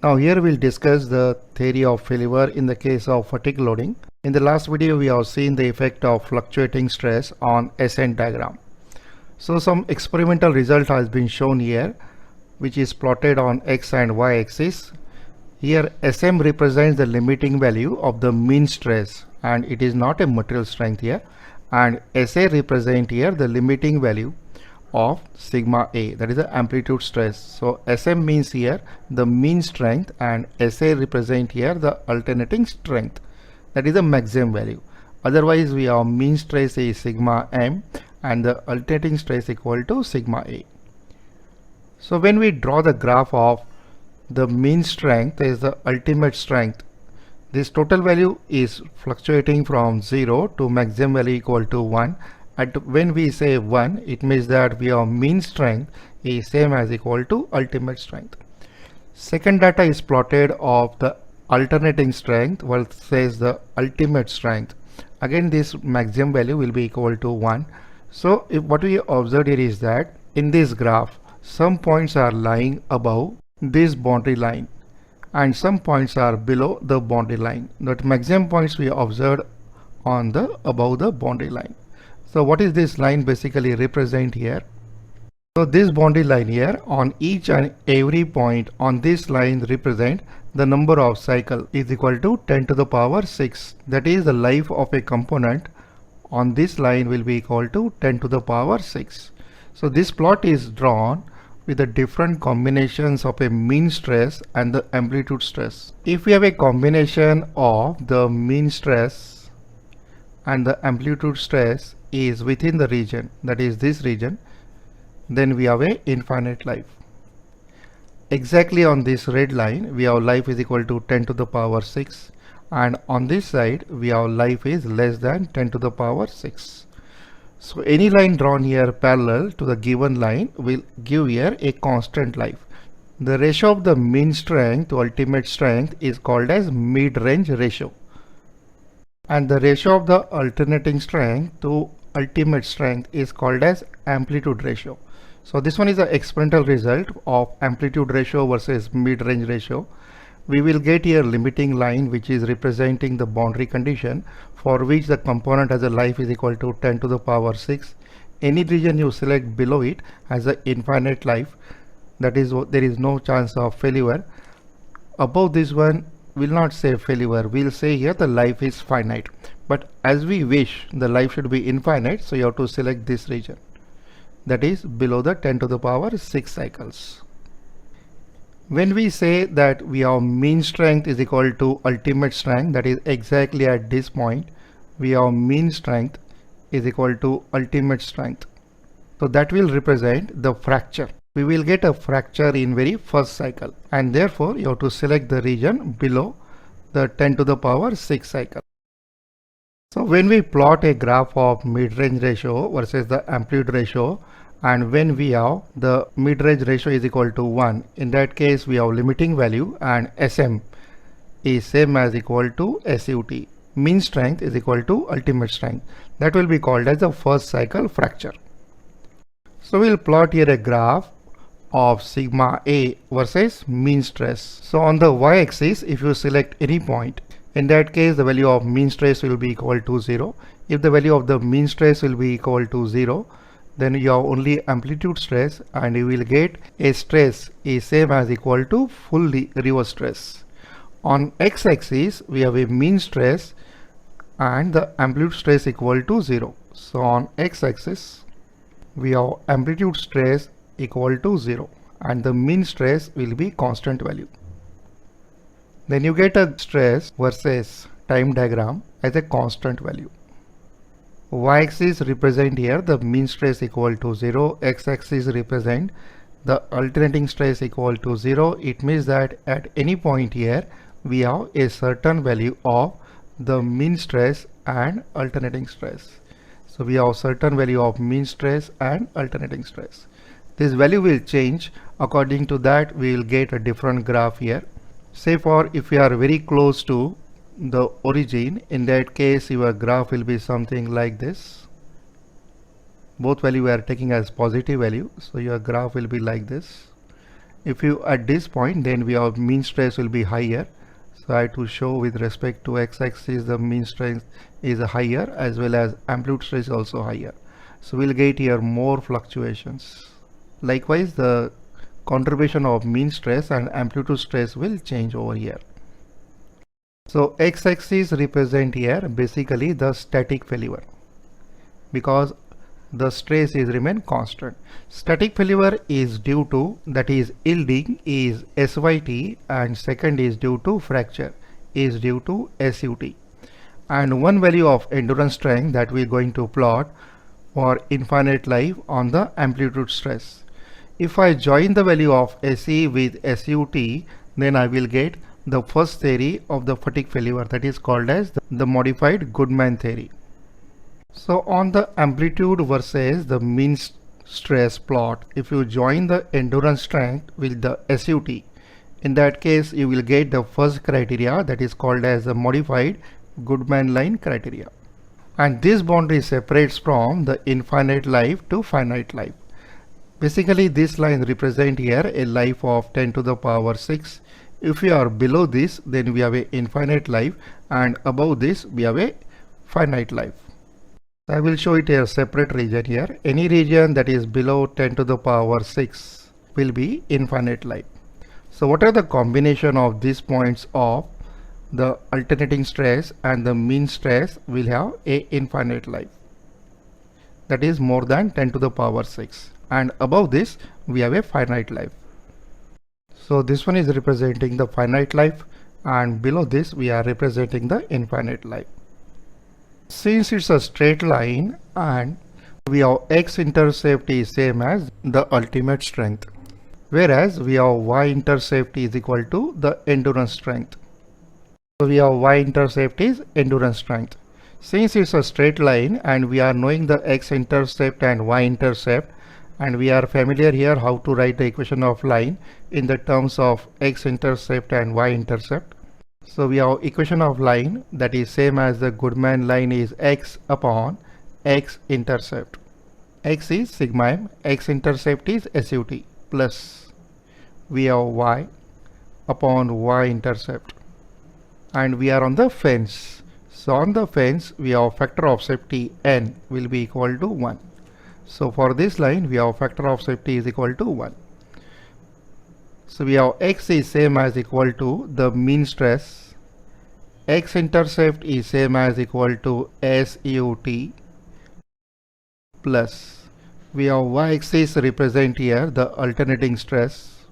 Now here we'll discuss the theory of failure in the case of fatigue loading. In the last video we have seen the effect of fluctuating stress on ascent diagram. So some experimental result has been shown here, which is plotted on x and y axis. Here Sm represents the limiting value of the mean stress and it is not a material strength here, and Sa represent here the limiting value of sigma A, that is the amplitude stress. So Sm means here the mean strength and Sa represent here the alternating strength, that is the maximum value. Otherwise we have mean stress is sigma M and the alternating stress equal to sigma A. So when we draw the graph of the mean strength is the ultimate strength, this total value is fluctuating from 0 to maximum value equal to 1. At when we say 1, it means that we have mean strength is same as equal to ultimate strength. Second data is plotted of the alternating strength versus the ultimate strength. Again this maximum value will be equal to 1. So if what we observed here is that in this graph some points are lying above this boundary line and some points are below the boundary line. That maximum points we observed on the above the boundary line. So what is this line basically represent here? So this boundary line here, on each and every point on this line represent the number of cycle is equal to 10 to the power 6. That is the life of a component on this line will be equal to 10 to the power 6. So this plot is drawn with the different combinations of a mean stress and the amplitude stress. If we have a combination of the mean stress and the amplitude stress is within the region, that is this region, then we have a infinite life. Exactly on this red line we have life is equal to 10 to the power 6, and on this side we have life is less than 10 to the power 6. So any line drawn here parallel to the given line will give here a constant life. The ratio of the mean strength to ultimate strength is called as mid-range ratio, and the ratio of the alternating strength to ultimate strength is called as amplitude ratio. So this one is the experimental result of amplitude ratio versus mid-range ratio. We will get here limiting line which is representing the boundary condition for which the component has a life is equal to 10 to the power 6. Any region you select below it has an infinite life, that is there is no chance of failure. Above this one will not say failure, we'll say here the life is finite, but as we wish the life should be infinite, so you have to select this region that is below the 10 to the power 6 cycles. When we say that we have mean strength is equal to ultimate strength, that is exactly at this point we have mean strength is equal to ultimate strength. So that will represent the fracture. We will get a fracture in very first cycle, and therefore you have to select the region below the 10 to the power 6 cycle. So when we plot a graph of mid-range ratio versus the amplitude ratio, and when we have the mid-range ratio is equal to 1, in that case we have limiting value and Sm is same as equal to SUT. Mean strength is equal to ultimate strength. That will be called as the first cycle fracture. So we'll plot here a graph of sigma A versus mean stress. So on the y-axis if you select any point, in that case the value of mean stress will be equal to 0. If the value of the mean stress will be equal to 0, then you have only amplitude stress and you will get a stress is same as equal to fully reverse stress. On x-axis we have a mean stress and the amplitude stress equal to 0. So on x-axis we have amplitude stress equal to 0 and the mean stress will be constant value. Then you get a stress versus time diagram as a constant value. Y-axis represent here the mean stress equal to 0, x-axis represent the alternating stress equal to 0. It means that at any point here we have a certain value of the mean stress and alternating stress. So we have certain value of mean stress and alternating stress. This value will change. According to that we will get a different graph here. Say for if we are very close to the origin, in that case your graph will be something like this. Both value we are taking as positive value, so your graph will be like this. If you at this point, then we have mean stress will be higher. So I have to show with respect to x-axis the mean stress is higher as well as amplitude stress is also higher. So we'll get here more fluctuations. Likewise, the contribution of mean stress and amplitude stress will change over here. So x-axis represent here basically the static failure, because the stress is remain constant. Static failure is due to, that is yielding is SYT, and second is due to fracture is due to SUT. And one value of endurance strength that we are going to plot for infinite life on the amplitude stress. If I join the value of SE with SUT, then I will get the first theory of the fatigue failure, that is called as the modified Goodman theory. So on the amplitude versus the mean stress plot, if you join the endurance strength with the SUT, in that case you will get the first criteria, that is called as the modified Goodman line criteria. And this boundary separates from the infinite life to finite life. Basically this line represent here a life of 10 to the power 6. If we are below this, then we have a infinite life, and above this we have a finite life. I will show it a separate region here. Any region that is below 10 to the power 6 will be infinite life. So what are the combination of these points of the alternating stress and the mean stress will have a infinite life, that is more than 10 to the power 6, and above this we have a finite life. So this one is representing the finite life, and below this we are representing the infinite life. Since it's a straight line and we have x-intercept is same as the ultimate strength, whereas we have y-intercept is equal to the endurance strength. So we have y-intercept is endurance strength. Since it's a straight line and we are knowing the x-intercept and y-intercept, and we are familiar here how to write the equation of line in the terms of x-intercept and y-intercept. So we have equation of line that is same as the Goodman line is x upon x-intercept. X is sigma m, x-intercept is SUT, plus we have y upon y-intercept, and we are on the fence. So on the fence we have factor of safety n will be equal to 1. So for this line we have factor of safety is equal to 1. So we have x is same as equal to the mean stress, x-intercept is same as equal to SUT, plus we have y-axis represent here the alternating stress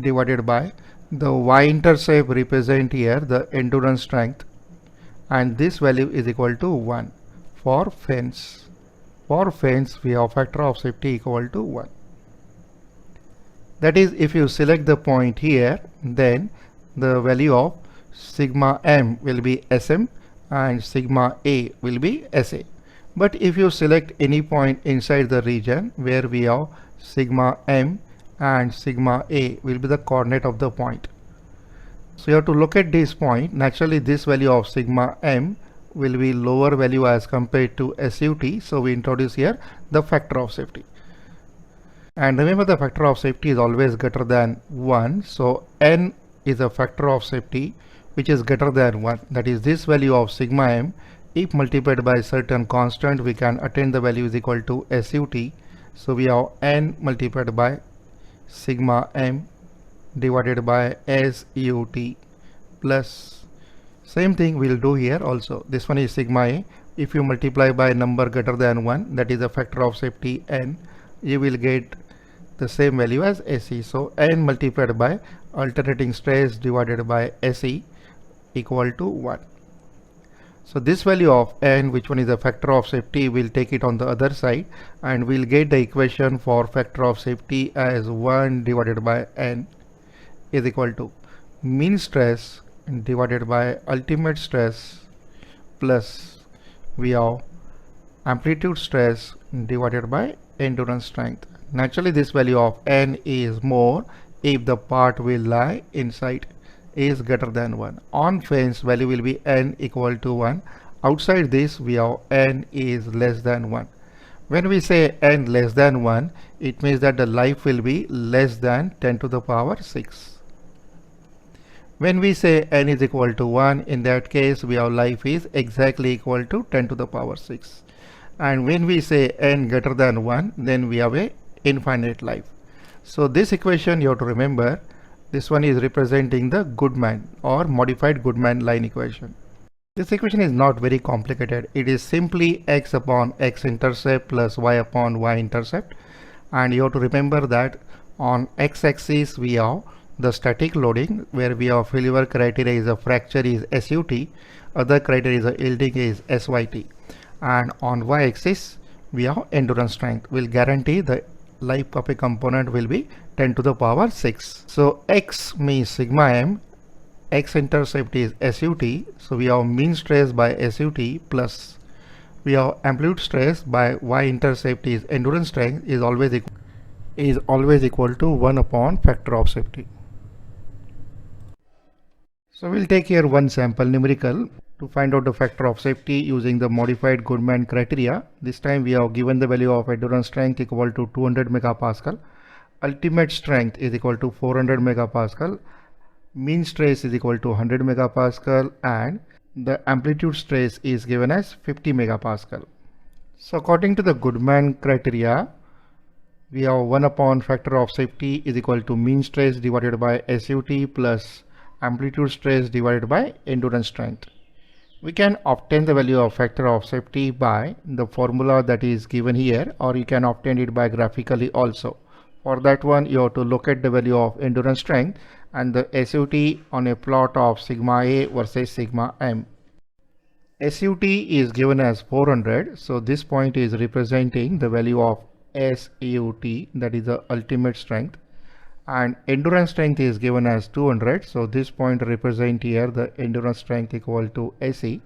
divided by the y-intercept represent here the endurance strength, and this value is equal to 1 for fence. For fence we have factor of safety equal to 1. That is, if you select the point here, then the value of sigma m will be SM and sigma a will be SA. But if you select any point inside the region where we have sigma m and sigma a will be the coordinate of the point. So you have to look at this point. Naturally this value of sigma m will be lower value as compared to SUT. So we introduce here the factor of safety. And remember the factor of safety is always greater than 1. So n is a factor of safety which is greater than 1. That is this value of sigma m. If multiplied by certain constant, we can attain the value is equal to SUT. So we have n multiplied by sigma m divided by SUT, plus same thing we'll do here also. This one is sigma a. If you multiply by number greater than 1, that is a factor of safety n, you will get the same value as SE. So n multiplied by alternating stress divided by SE equal to 1. So this value of n, which one is the factor of safety, we'll take it on the other side, and we'll get the equation for factor of safety as 1 divided by n is equal to mean stress divided by ultimate stress plus we have amplitude stress divided by endurance strength. Naturally this value of n is more if the part will lie inside is greater than 1. On fence value will be n equal to 1. Outside this we have n is less than 1. When we say n less than 1, it means that the life will be less than 10 to the power 6. When we say n is equal to 1, in that case our life is exactly equal to 10 to the power 6. And when we say n greater than 1, then we have a infinite life. So this equation you have to remember, this one is representing the Goodman or modified Goodman line equation. This equation is not very complicated. It is simply x upon x-intercept plus y upon y-intercept. And you have to remember that on x-axis we have the static loading, where we have failure criteria is a fracture is SUT, other criteria is a yielding is SYT. And on y-axis we have endurance strength. Will guarantee the life of a component will be 10 to the power 6. So x means sigma m, x-intercept is SUT, so we have mean stress by SUT plus we have amplitude stress by y-intercept is endurance strength is always equal to 1 upon factor of safety. So we'll take here one sample numerical to find out the factor of safety using the modified Goodman criteria. This time we have given the value of endurance strength equal to 200 megapascal, ultimate strength is equal to 400 megapascal, mean stress is equal to 100 megapascal, and the amplitude stress is given as 50 megapascal. So according to the Goodman criteria, we have 1 upon factor of safety is equal to mean stress divided by SUT plus amplitude stress divided by endurance strength. We can obtain the value of factor of safety by the formula that is given here, or you can obtain it by graphically also. For that one, you have to locate the value of endurance strength and the SUT on a plot of sigma A versus sigma M. SUT is given as 400, so this point is representing the value of SUT, that is the ultimate strength, and endurance strength is given as 200, so this point represent here the endurance strength equal to SE.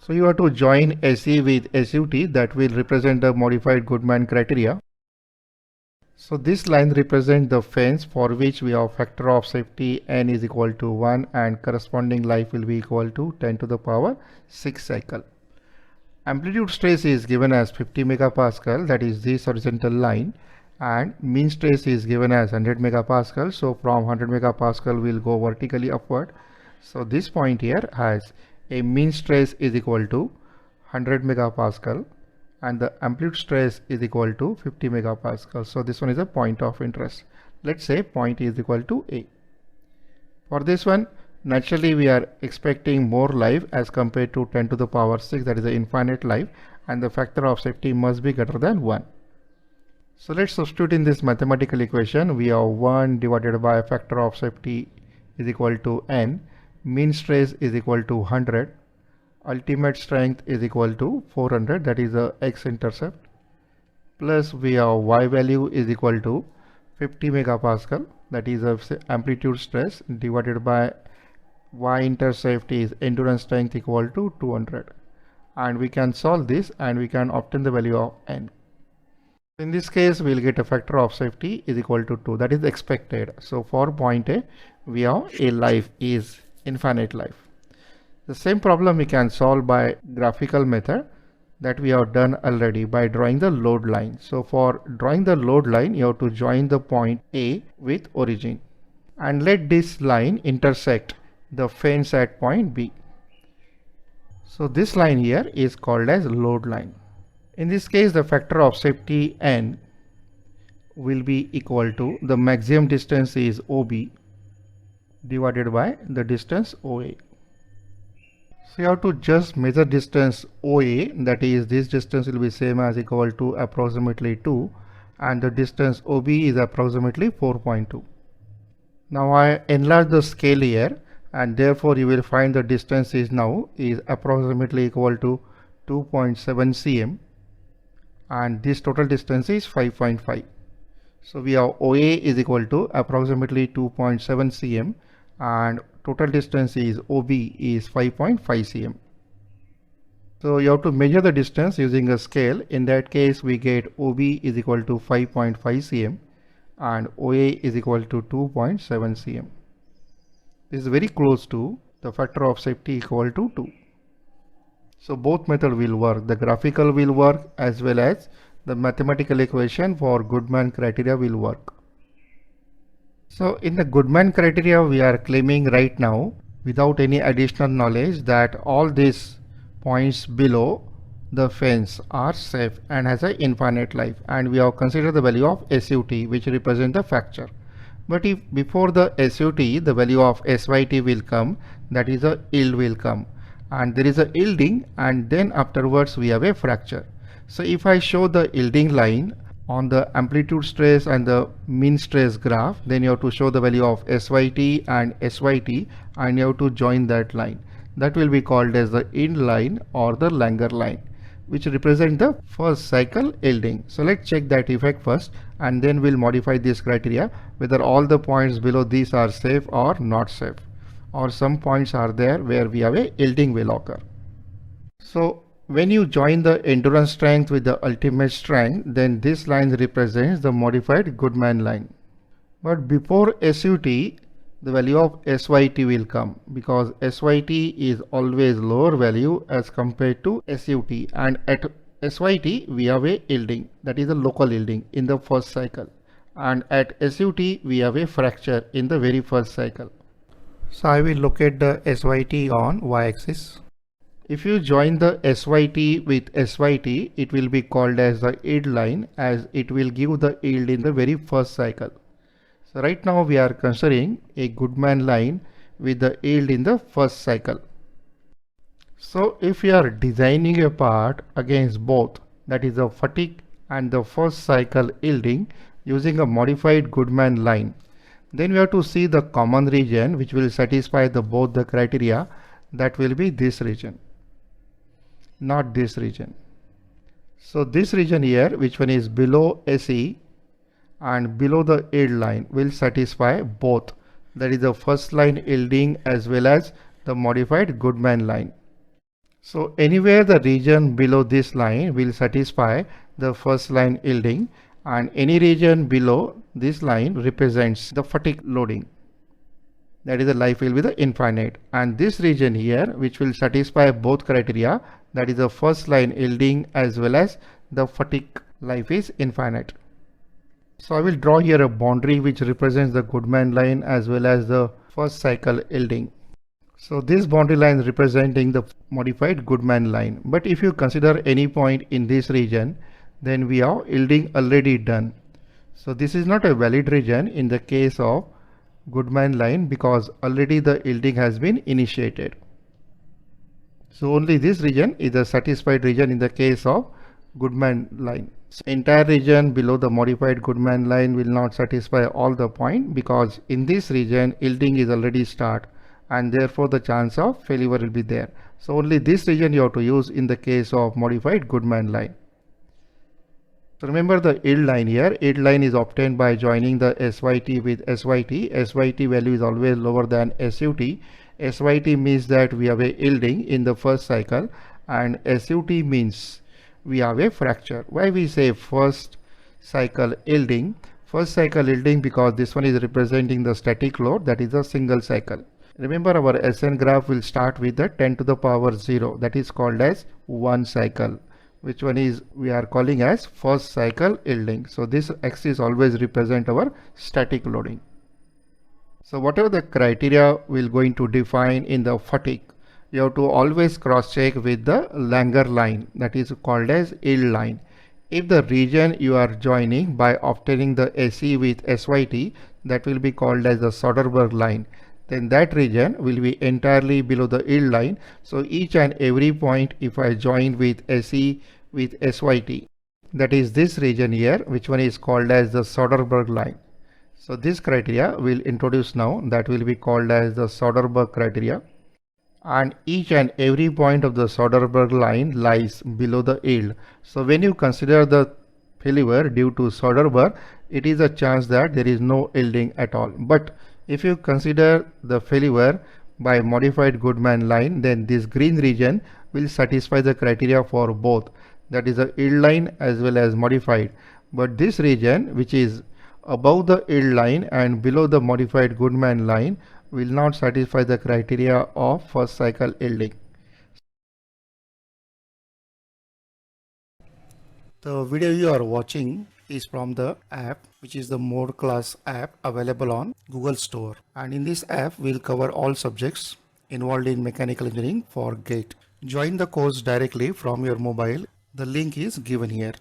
So you have to join SE with SUT, that will represent the modified Goodman criteria. So this line represents the fence for which we have factor of safety n is equal to 1 and corresponding life will be equal to 10 to the power 6 cycle. Amplitude stress is given as 50 megapascal, that is this horizontal line, and mean stress is given as 100 megapascal. So from 100 megapascal will go vertically upward. So this point here has a mean stress is equal to 100 megapascal and the amplitude stress is equal to 50 megapascal. So this one is a point of interest. Let's say point is equal to A. For this one, naturally we are expecting more life as compared to 10 to the power 6, that is the infinite life, and the factor of safety must be greater than 1. So let's substitute in this mathematical equation. We have 1 divided by factor of safety is equal to n, mean stress is equal to 100, ultimate strength is equal to 400, that is the x-intercept, plus we have y value is equal to 50 megapascal, that is the amplitude stress, divided by y-intercept is endurance strength equal to 200, and we can solve this and we can obtain the value of n. In this case we will get a factor of safety is equal to 2, that is expected. So for point A we have a life is infinite life. The same problem we can solve by graphical method that we have done already by drawing the load line. So for drawing the load line, you have to join the point A with origin and let this line intersect the fence at point B. So this line here is called as load line. In this case, the factor of safety n will be equal to the maximum distance is OB divided by the distance OA. So you have to just measure distance OA, that is this distance will be same as equal to approximately 2 and the distance OB is approximately 4.2. Now I enlarge the scale here and therefore you will find the distance is now is approximately equal to 2.7 cm and this total distance is 5.5. So we have OA is equal to approximately 2.7 cm and total distance is OB is 5.5 cm. So you have to measure the distance using a scale. In that case we get OB is equal to 5.5 cm and OA is equal to 2.7 cm. This is very close to the factor of safety equal to 2. So both method will work. The graphical will work as well as the mathematical equation for Goodman criteria will work. So in the Goodman criteria, we are claiming right now without any additional knowledge that all these points below the fence are safe and has an infinite life, and we have considered the value of SUT, which represent the fracture. But if before the SUT the value of SYT will come, that is a yield will come, and there is a yielding, and then afterwards we have a fracture. So if I show the yielding line on the amplitude stress and the mean stress graph, then you have to show the value of SYT and SYT, and you have to join that line. That will be called as the yield line or the Langer line, which represent the first cycle yielding. So let's check that effect first, and then we'll modify this criteria whether all the points below these are safe or not safe, or some points are there where we have a yielding will occur. So when you join the endurance strength with the ultimate strength, then this line represents the modified Goodman line. But before SUT, the value of SYT will come, because SYT is always lower value as compared to SUT, and at SYT we have a yielding, that is a local yielding in the first cycle, and at SUT we have a fracture in the very first cycle. So I will locate the SYT on y-axis. If you join the SYT with SYT, it will be called as the yield line, as it will give the yield in the very first cycle. So right now we are considering a Goodman line with the yield in the first cycle. So if we are designing a part against both, that is the fatigue and the first cycle yielding, using a modified Goodman line, then we have to see the common region which will satisfy both the criteria. That will be this region, not this region. So this region here, which one is below SE and below the yield line, will satisfy both, that is the first line yielding as well as the modified Goodman line. So anywhere the region below this line will satisfy the first line yielding, and any region below this line represents the fatigue loading, that is the life will be the infinite, and this region here which will satisfy both criteria, that is the first line yielding as well as the fatigue life is infinite. So I will draw here a boundary which represents the Goodman line as well as the first cycle yielding. So this boundary line is representing the modified Goodman line. But if you consider any point in this region, then we have yielding already done. So this is not a valid region in the case of Goodman line, because already the yielding has been initiated. So only this region is a satisfied region in the case of Goodman line. So entire region below the modified Goodman line will not satisfy all the point, because in this region yielding is already start, and therefore the chance of failure will be there. So only this region you have to use in the case of modified Goodman line. So remember the yield line here. Yield line is obtained by joining the SYT with SYT. SYT value is always lower than SUT. SYT means that we have a yielding in the first cycle, and SUT means we have a fracture. Why we say first cycle yielding? First cycle yielding because this one is representing the static load, that is a single cycle. Remember our SN graph will start with the 10 to the power 0, that is called as one cycle, which one is we are calling as first cycle yielding. So this axis always represent our static loading. So whatever the criteria we're going to define in the fatigue, you have to always cross check with the Langer line, that is called as yield line. If the region you are joining by obtaining the SE with SYT, that will be called as the Soderberg line, then that region will be entirely below the yield line. So each and every point if I join with SE with SYT, that is this region here, which one is called as the Soderberg line. So this criteria will introduce now, that will be called as the Soderberg criteria, and each and every point of the Soderberg line lies below the yield. So when you consider the failure due to Soderberg, it is a chance that there is no yielding at all. But if you consider the failure by modified Goodman line, then this green region will satisfy the criteria for both, that is a yield line as well as modified. But this region which is above the yield line and below the modified Goodman line will not satisfy the criteria of first cycle yielding. The video you are watching is from the app, which is the Mohod class app available on Google Store. And in this app, we'll cover all subjects involved in mechanical engineering for GATE. Join the course directly from your mobile. The link is given here.